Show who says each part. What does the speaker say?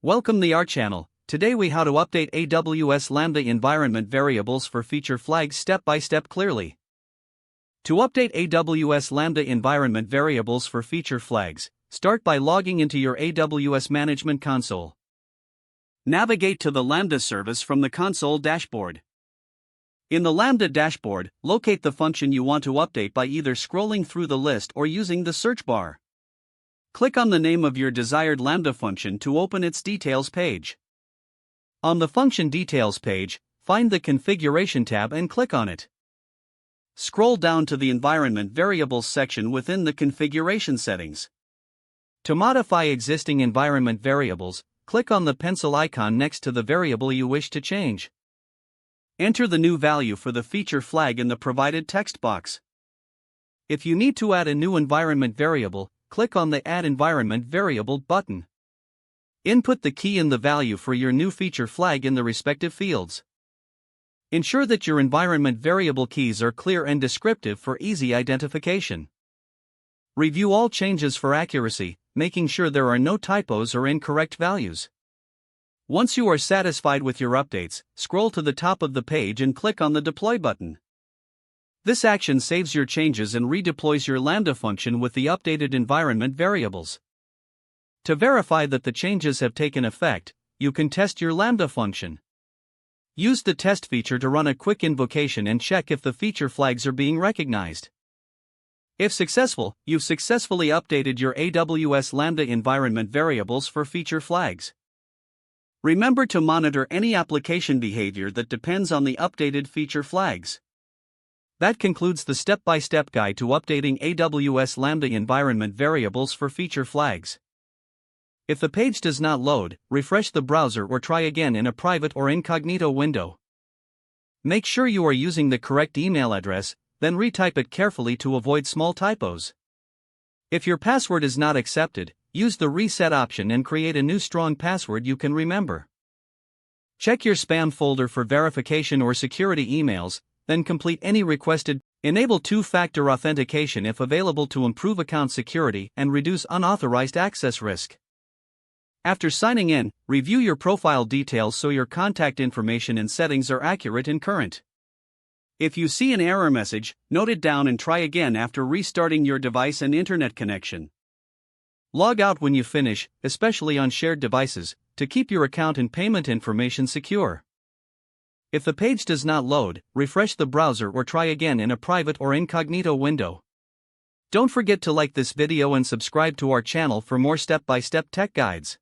Speaker 1: Welcome to our channel. Today we how to update AWS Lambda environment variables for feature flags step by step clearly. To update AWS Lambda environment variables for feature flags, start by logging into your AWS Management Console. Navigate to the Lambda service from the console dashboard. In the Lambda dashboard, locate the function you want to update by either scrolling through the list or using the search bar. Click on the name of your desired Lambda function to open its details page. On the function details page, find the configuration tab and click on it. Scroll down to the environment variables section within the configuration settings. To modify existing environment variables, click on the pencil icon next to the variable you wish to change. Enter the new value for the feature flag in the provided text box. If you need to add a new environment variable, click on the Add Environment Variable button. Input the key and the value for your new feature flag in the respective fields. Ensure that your environment variable keys are clear and descriptive for easy identification. Review all changes for accuracy, making sure there are no typos or incorrect values. Once you are satisfied with your updates, scroll to the top of the page and click on the Deploy button. This action saves your changes and redeploys your Lambda function with the updated environment variables. To verify that the changes have taken effect, you can test your Lambda function. Use the test feature to run a quick invocation and check if the feature flags are being recognized. If successful, you've successfully updated your AWS Lambda environment variables for feature flags. Remember to monitor any application behavior that depends on the updated feature flags. That concludes the step-by-step guide to updating AWS Lambda environment variables for feature flags. If the page does not load, refresh the browser or try again in a private or incognito window. Make sure you are using the correct email address, then retype it carefully to avoid small typos. If your password is not accepted, use the reset option and create a new strong password you can remember. Check your spam folder for verification or security emails, then complete any requested. Enable two-factor authentication if available to improve account security and reduce unauthorized access risk. After signing in, review your profile details so your contact information and settings are accurate and current. If you see an error message, note it down and try again after restarting your device and internet connection. Log out when you finish, especially on shared devices, to keep your account and payment information secure. If the page does not load, refresh the browser or try again in a private or incognito window. Don't forget to like this video and subscribe to our channel for more step-by-step tech guides.